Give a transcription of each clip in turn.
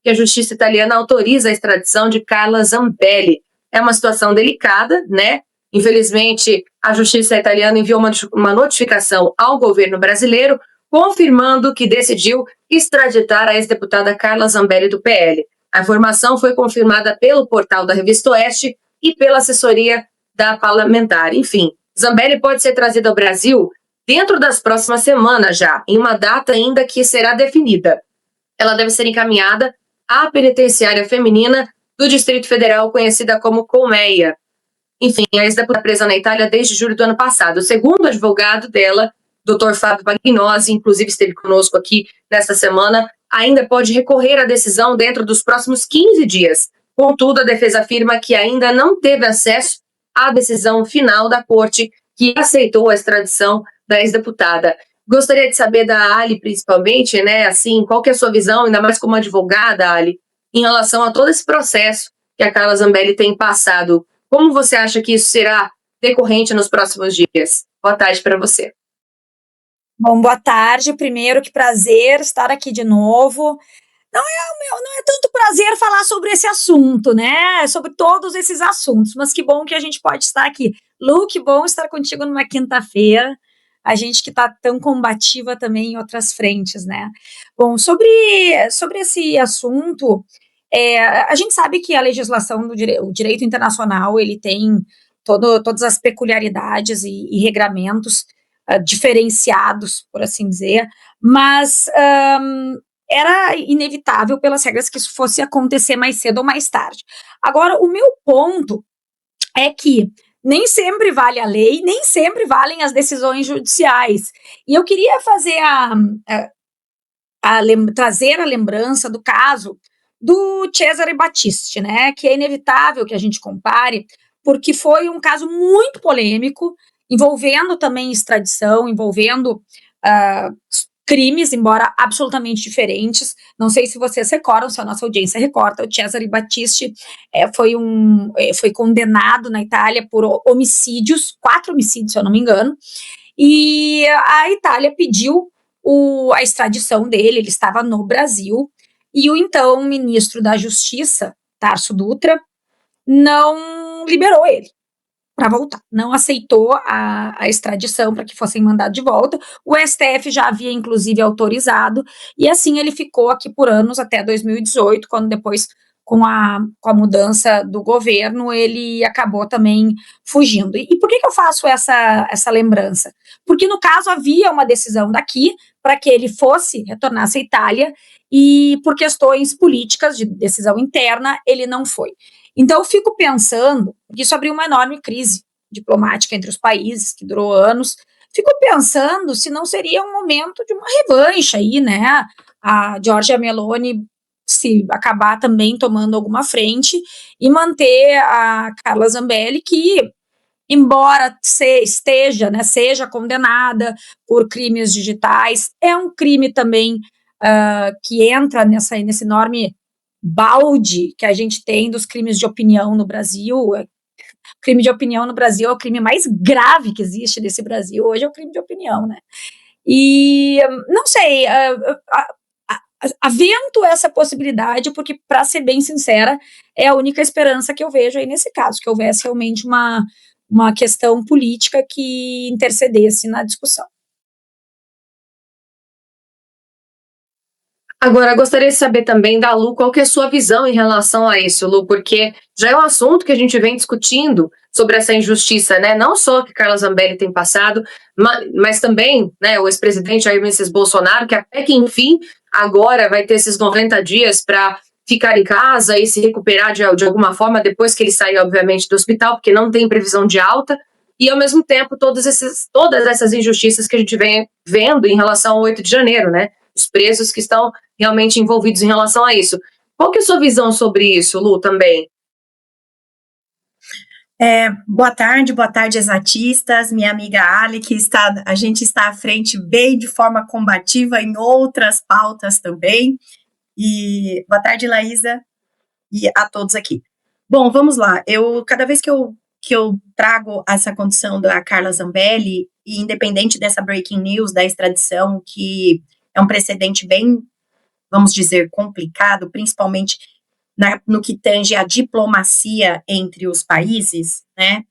que a justiça italiana autoriza a extradição de Carla Zambelli. É uma situação delicada, né? Infelizmente, a justiça italiana enviou uma notificação ao governo brasileiro, confirmando que decidiu extraditar a ex-deputada Carla Zambelli do PL. A informação foi confirmada pelo portal da Revista Oeste e pela assessoria da parlamentar. Enfim, Zambelli pode ser trazida ao Brasil dentro das próximas semanas já, em uma data ainda que será definida. Ela deve ser encaminhada à penitenciária feminina do Distrito Federal, conhecida como Colmeia. Enfim, a ex-deputada presa na Itália desde julho do ano passado. O segundo advogado dela, Dr. Fábio Pagnosi, inclusive esteve conosco aqui nesta semana, ainda pode recorrer à decisão dentro dos próximos 15 dias. Contudo, a defesa afirma que ainda não teve acesso à decisão final da corte que aceitou a extradição da ex-deputada. Gostaria de saber da Ali, principalmente, né, assim, qual que é a sua visão, ainda mais como advogada, Ali, em relação a todo esse processo que a Carla Zambelli tem passado. Como você acha que isso será decorrente nos próximos dias? Boa tarde para você. Bom, boa tarde. Primeiro, que prazer estar aqui de novo. Não é tanto prazer falar sobre esse assunto, né? Sobre todos esses assuntos, mas que bom que a gente pode estar aqui. Lu, que bom estar contigo numa quinta-feira. A gente que está tão combativa também em outras frentes, né? Bom, sobre esse assunto, a gente sabe que a legislação do o direito internacional, ele tem todas as peculiaridades e regramentos diferenciados, por assim dizer, mas era inevitável pelas regras que isso fosse acontecer mais cedo ou mais tarde. Agora, o meu ponto é que nem sempre vale a lei, nem sempre valem as decisões judiciais. E eu queria fazer trazer a lembrança do caso do Cesare Battisti, né, que é inevitável que a gente compare, porque foi um caso muito polêmico, envolvendo também extradição, envolvendo crimes, embora absolutamente diferentes. Não sei se vocês recordam, se a nossa audiência recorda, o Cesare Battisti foi condenado na Itália por homicídios, 4 homicídios, se eu não me engano, e a Itália pediu a extradição dele, ele estava no Brasil, e o então ministro da Justiça, Tarso Dutra, não liberou ele para voltar, não aceitou a extradição para que fossem mandados de volta. O STF já havia, inclusive, autorizado, e assim ele ficou aqui por anos, até 2018, quando depois, com a mudança do governo, ele acabou também fugindo. E por que eu faço essa lembrança? Porque, no caso, havia uma decisão daqui para que ele retornasse à Itália, e por questões políticas, de decisão interna, ele não foi. Então, eu fico pensando, que isso abriu uma enorme crise diplomática entre os países, que durou anos. Fico pensando se não seria um momento de uma revanche aí, né? A Giorgia Meloni se acabar também tomando alguma frente e manter a Carla Zambelli, que, embora seja condenada por crimes digitais, é um crime também que entra nesse enorme balde que a gente tem dos crimes de opinião no Brasil. Crime de opinião no Brasil é o crime mais grave que existe nesse Brasil, hoje é o crime de opinião, né? E não sei, avento essa possibilidade, porque, para ser bem sincera, é a única esperança que eu vejo aí nesse caso, que houvesse realmente uma questão política que intercedesse na discussão. Agora, gostaria de saber também da Lu, qual que é a sua visão em relação a isso, Lu, porque já é um assunto que a gente vem discutindo sobre essa injustiça, né? Não só que Carla Zambelli tem passado, mas também, né, o ex-presidente Jair Messias Bolsonaro, que até que, enfim, agora vai ter esses 90 dias para ficar em casa e se recuperar de alguma forma depois que ele sair, obviamente, do hospital, porque não tem previsão de alta, e, ao mesmo tempo, todas essas injustiças que a gente vem vendo em relação ao 8 de janeiro, né? Os presos que estão realmente envolvidos em relação a isso. Qual que é a sua visão sobre isso, Lu, também? Boa tarde, exatistas, minha amiga Ali, a gente está à frente bem de forma combativa em outras pautas também, e boa tarde, Laísa, e a todos aqui. Bom, vamos lá, cada vez que eu trago essa condição da Carla Zambelli, e independente dessa breaking news, da extradição, que é um precedente bem vamos dizer, complicado, principalmente no que tange a diplomacia entre os países, né?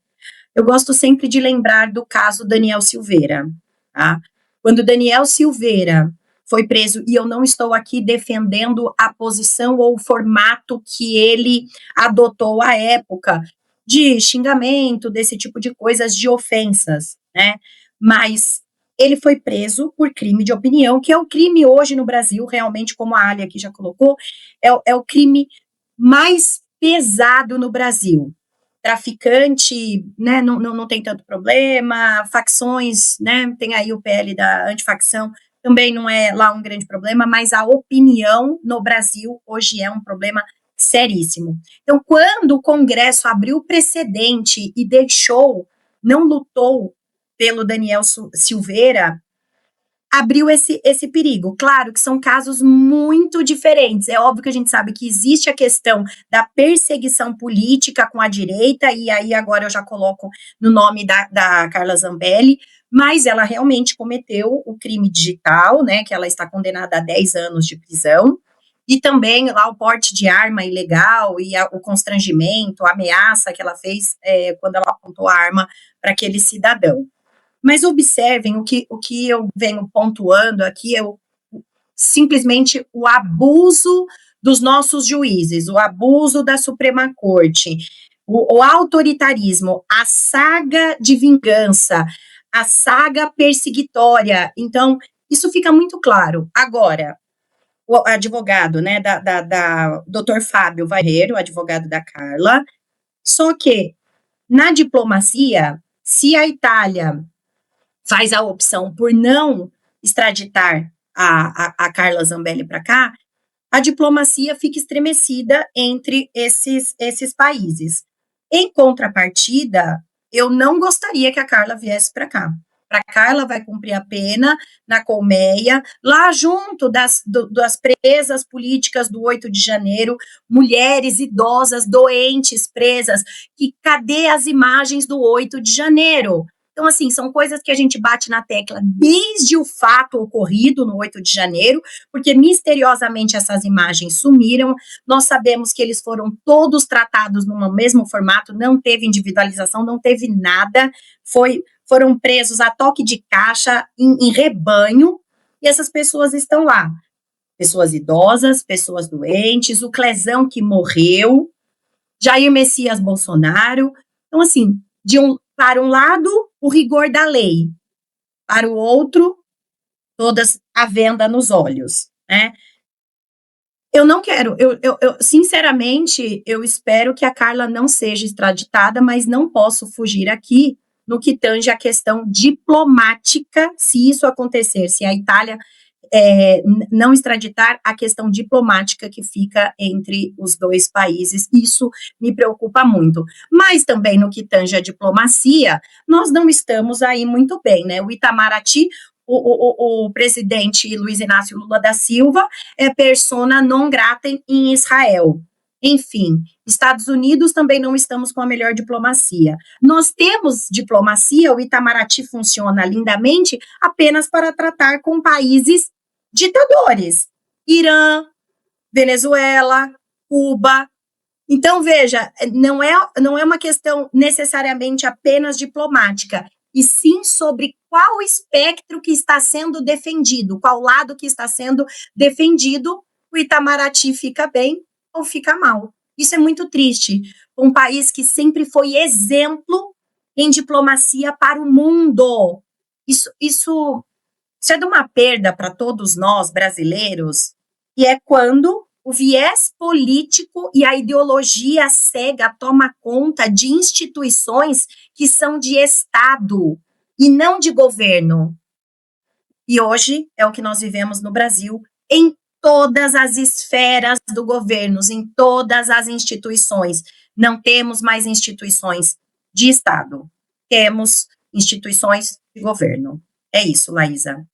Eu gosto sempre de lembrar do caso Daniel Silveira, tá? Quando Daniel Silveira foi preso, e eu não estou aqui defendendo a posição ou o formato que ele adotou à época, de xingamento, desse tipo de coisas, de ofensas, né? Mas ele foi preso por crime de opinião, que é o crime hoje no Brasil, realmente, como a Ali aqui já colocou, é o crime mais pesado no Brasil. Traficante, né, não tem tanto problema, facções, né, tem aí o PL da antifacção, também não é lá um grande problema, mas a opinião no Brasil hoje é um problema seríssimo. Então, quando o Congresso abriu precedente e não lutou pelo Daniel Silveira, abriu esse perigo. Claro que são casos muito diferentes. É óbvio que a gente sabe que existe a questão da perseguição política com a direita, e aí agora eu já coloco no nome da Carla Zambelli, mas ela realmente cometeu o crime digital, né, que ela está condenada a 10 anos de prisão, e também lá o porte de arma ilegal e o constrangimento, a ameaça que ela fez quando ela apontou a arma para aquele cidadão. Mas observem o que eu venho pontuando aqui, simplesmente o abuso dos nossos juízes, o abuso da Suprema Corte, o autoritarismo, a saga de vingança, a saga perseguitória. Então, isso fica muito claro. Agora, o advogado, né, Dr. Fábio Varreiro, advogado da Carla, só que na diplomacia, se a Itália faz a opção por não extraditar a Carla Zambelli para cá, a diplomacia fica estremecida entre esses países. Em contrapartida, eu não gostaria que a Carla viesse para cá. Para cá, ela vai cumprir a pena na colmeia, lá junto das presas políticas do 8 de janeiro, mulheres idosas, doentes, presas, que cadê as imagens do 8 de janeiro? Então, assim, são coisas que a gente bate na tecla desde o fato ocorrido no 8 de janeiro, porque misteriosamente essas imagens sumiram. Nós sabemos que eles foram todos tratados no mesmo formato, não teve individualização, não teve nada, foram presos a toque de caixa, em rebanho, e essas pessoas estão lá. Pessoas idosas, pessoas doentes, o Clezão que morreu, Jair Messias Bolsonaro. Então, assim, para um lado, o rigor da lei, para o outro, todas a venda nos olhos, né? Eu não quero, sinceramente, eu espero que a Carla não seja extraditada, mas não posso fugir aqui no que tange a questão diplomática, se isso acontecer, se a Itália não extraditar, a questão diplomática que fica entre os dois países, isso me preocupa muito. Mas também no que tange a diplomacia, nós não estamos aí muito bem, né? O Itamaraty, o presidente Luiz Inácio Lula da Silva é persona non grata em Israel. Enfim, Estados Unidos também não estamos com a melhor diplomacia. Nós temos diplomacia, o Itamaraty funciona lindamente apenas para tratar com países ditadores. Irã, Venezuela, Cuba. Então, veja, não é uma questão necessariamente apenas diplomática, e sim sobre qual espectro que está sendo defendido, qual lado que está sendo defendido, o Itamaraty fica bem ou fica mal. Isso é muito triste. Um país que sempre foi exemplo em diplomacia para o mundo. Isso é de uma perda para todos nós, brasileiros, e é quando o viés político e a ideologia cega toma conta de instituições que são de Estado e não de governo. E hoje é o que nós vivemos no Brasil, em todas as esferas do governo, em todas as instituições. Não temos mais instituições de Estado, temos instituições de governo. É isso, Laísa.